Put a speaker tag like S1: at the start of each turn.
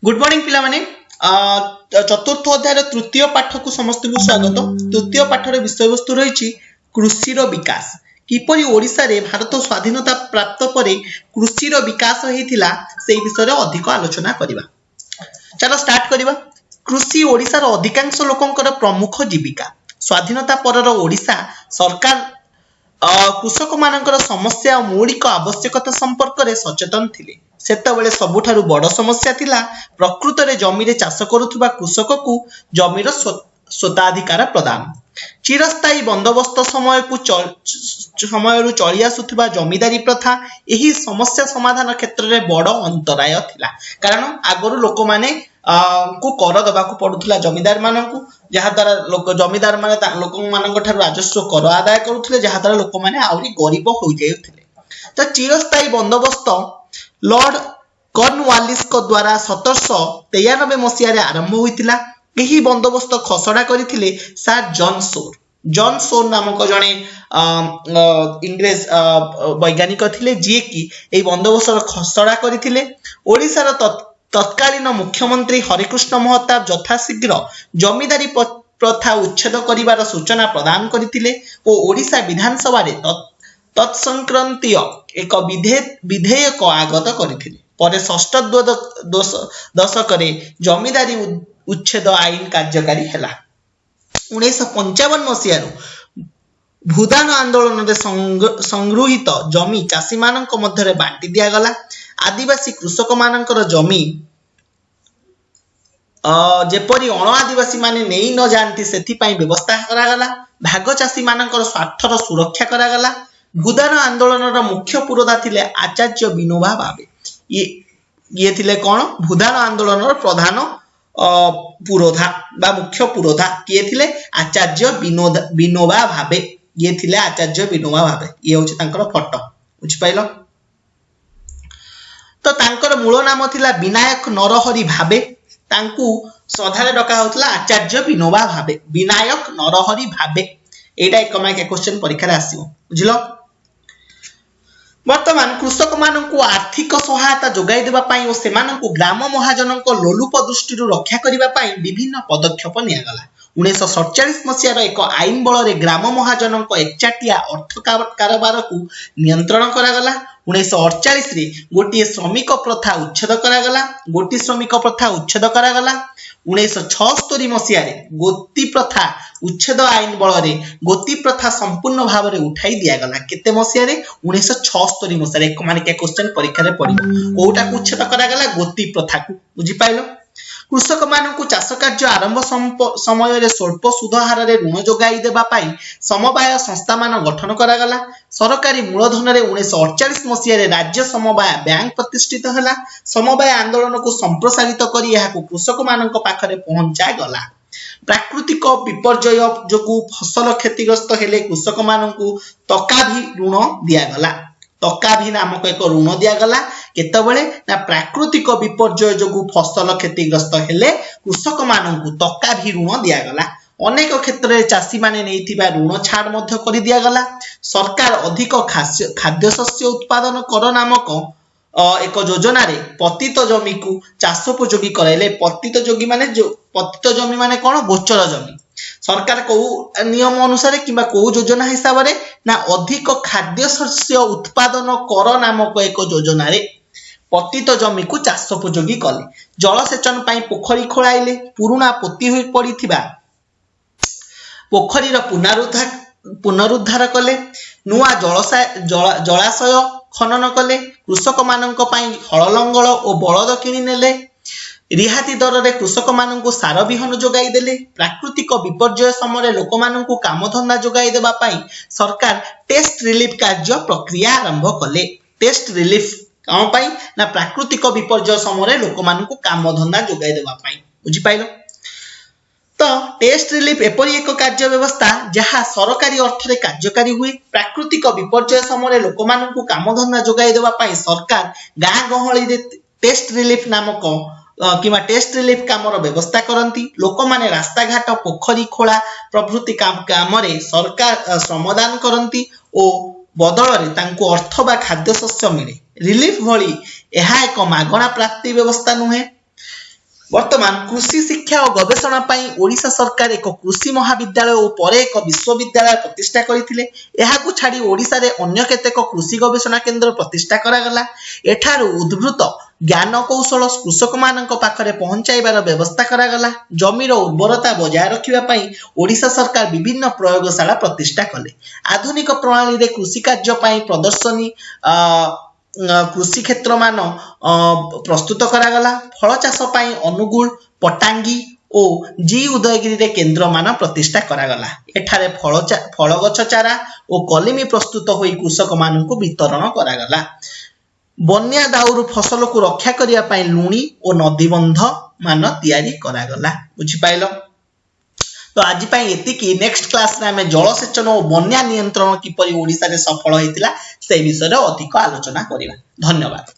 S1: Good morning पिला माने चतुर्थ अध्याय तृतीय पाठ को समस्त को स्वागत। तृतीय पाठर विषय वस्तु रही कृषि विकास किपरि ओडिशा रे भारत स्वाधीनता प्राप्त परे कृषि विकास होइथिला से विषय रे अधिक आलोचना करिबा। चलो स्टार्ट करिबा। कृषि ओडिशा रो अधिकांश लोकंकर प्रमुख जीविका। स्वाधीनता परर ओडिशा सरकार कृषक मानकर समस्या और मौलिक आवश्यकता संपर्क में सचेतन थिले। सेतबेले सबुठारु बड़ समस्या थिला प्रकृत रे जमी रे चाष करुथुबा कृषक को जमीर स्वताधिकार प्रदान। चिरस्थायी बंदोबस्त समय चली आसुथुबा जमीदारी प्रथा यही समस्या समाधान क्षेत्र में बड़ अंतराय थिला। कारण आगरु लोक माने को कर दबा को पड़ुथला जमीदार मानकु, जहा द्वारा लोक जमीदार माने लोक मानक ठारु राजस्व कर आदाय करुथले, जहा द्वारा लोक माने आउरी गरीब हो जाउथले। तो चिरस्थायी बंदोबस्त लॉर्ड कॉर्नवालिस को द्वारा 1793 मसीह आरंभ होइतिला। यही बंदोबस्त खसड़ा करथिले सर जॉन सोर नामक जने इंग्रेज वैज्ञानिक थिले, जे कि एही बंदोबस्त खसड़ा करथिले। ओडिसा रो तत्कालीन मुख्यमंत्री हरिकृष्ण महताब यथाशीघ्र जमीदारी प्रथा उच्छेद करिवार सूचना प्रदान करथिले और ओडिशा विधानसभा रे तत्संक्रांतीय एक विधेयक आगत करथिले। पर षष्ठ दशक जमीदारी उच्छेद आईन कार्यकारी हैला। 1955 मसीह भूदान आंदोलन रे संगृहीत जमी चाषी मानक मध्य बांटी दिया गला। आदिवासी कृषक मानकर जमी जेपरी अण आदिवासी माने नहीं न जानती सेथि पई व्यवस्था करागला। भाग चाषी मानकर स्वार्थर सुरक्षा करागला। भूदान आंदोलन मुख्य पुरोधा थिले आचार्य विनोबा भावे। ये थिले कौन? भूदान आंदोलन प्रधान पुरोधा बा मुख्य पुरोधा किए थिले? आचार्य विनोबा भावे। ये थिले आचार्य विनोबा भावे। ये होछि तांकर फोटो, बुझि पाइलो? तो तांकर मूल नाम थिला विनायक नरहरि भावे। तांकू श्रद्धारे डका होतला आचार्य विनोबा भावे। विनायक नरहरि भावे एटा एक मार्क क्वेश्चन परीक्षा रे आसीबो, बुझिलो? वर्तमान कृषक मानकू आर्थिक सहायता जोगाई देबा पाई और सेमानकू ग्राम महाजनक लोलुप दृष्टि रक्षा करिबा पाई विभिन्न पदक्षेप निया गला। 1947 मसीहार एक आईन बल रे ग्राम महाजनक एकचाटिया अर्थ कारोबार को नियंत्रण करा गला। 1948 रे गोटी श्रमिक प्रथा उच्छेद करा गला। गोटी श्रमिक प्रथा उच्छेद करा गला। 1976 मसीह गोती प्रथा उच्छेद आईन बल रे गोती प्रथा संपूर्ण भाव में उठाई दिया गला। केते मसीह रे? 1976 मसीह। एक माने के क्वेश्चन परीक्षा रे पड़िबो कोटा को उच्छेद करा गला? गोती प्रथा को, बुझि पाइलो? कृषक मानकू चाष कार्य आरंभ समय रे स्वल्प सुध हार रे ऋण जोगाई देबा पाई समवाय संस्था मान गठन करा गला। सरकारी मूलधन रे 1948 मसीह रे राज्य समवाय बैंक प्रतिष्ठित हला। समवाय आंदोलन को संप्रसारित करी यहा को कृषक मानक पाखरे पहुंचा गला। प्राकृतिक विपर्यय जोगु फसल क्षतिग्रस्त हेले कृषक मानकू तकाभी ऋण दिया गला। तकाभी नामक एक ऋण दिया गला। केतबेले ना प्राकृतिक विपर्यय जोगु फसल क्षतिग्रस्त हेले कृषक मानकू तकाभी ऋण दिया गला। अनेक क्षेत्र में चाषी माने नैथिबा ऋण छाड़ मध्य कर दिया गला। सरकार अधिक खाद्य शस्य उत्पादन कर नामक एक योजना रे पतित जमी को चाषोपयोगी कराइले। पतित जोगी माने जो पतित जमी माने कौन? गोचर जमी। सरकार को नियम अनुसार किंबा को योजना हिसाब रे ना अधिक खाद्य शस्य उत्पादन कर नामक एक योजना रे पतित जमी को चाषोपयोगी कले। जलसेचन पाई पोखरी खोलाइले। पुराना पोती होई पड़िथिबा पोखरीर पुनरुद्धार कले। नुआ जलाशय खनन कले। कृषक मानक पाई हल लंगल और बलद किनी नेले। रिहाती दर रे कृषक मानकू सार बिहन जोगाई देले। प्राकृतिक विपर्यय समय लोक मानकू कामधंदा जोगाई देबा पाई सरकार टेस्ट रिलीफ कार्य प्रक्रिया आरंभ कले। टेस्ट रिलीफ कौन पाई? ना प्राकृतिक विपर्यय समय लोक मानकू कामधंदा जोगाई देबा पाई, बुझि पाइलो? तो टेस्ट रिलीफ एपरी एक कार्य व्यवस्था जहाँ सरकारी अर्थ रे कार्यकारी हुए। प्राकृतिक विपर्यय समय लोक मानकू कामधंदा जोगाई देबा पाई सरकार गाँ गहली रे टेस्ट रिलीफ नामक किमा टेस्ट रिलीफ कामर व्यवस्था करती। लोक माने रास्ता घाट पोखरी खोला प्रभृति काम रे सरकार श्रमदान करती और बदल रे तांको अर्थ बा खाद्य शस्य मिले। रिलीफ भली यह एक मागणा प्राप्ति व्यवस्था नुहे। वर्तमान कृषि शिक्षा और गवेषणा पई ओडिशा सरकार एक कृषि महाविद्यालय और परे एक विश्वविद्यालय प्रतिष्ठा करथिले। एहाकु छाड़ी ओडिशा रे अन्य केतेक कृषि गवेषणा केन्द्र प्रतिष्ठा करागला। एठारु उद्भूत ज्ञान कौशल कृषक मानक पाखरे पहुंचाइबार व्यवस्था करागला। जमीर उर्वरता बजाय रखिबा पई ओडिशा सरकार विभिन्न प्रयोगशाला प्रतिष्ठा कले। आधुनिक प्रणाली रे कृषि कार्य पई प्रदर्शनी कृषि क्षेत्र मान प्रस्तुत करागला। फल चाष पई अनुगुल पटांगी और जी उदयगिरी रे केन्द्र मान प्रतिष्ठा करागला। एठारे फल गछ चारा और कलिमी प्रस्तुत होई कृषक मानकु वितरण करागला। बन्या दाउरु फसल को रक्षा करिया पई लुणी और नदीबंध मान तैयारी करागला। बुझी पाइलो। तो आज एतिकी नेक्स्ट क्लास रे आमे जलसेचन और बन्या नियंत्रण किपरि ओडिसा रे सफल होइतिला से विषय रे अधिक आलोचना करिवा। धन्यवाद।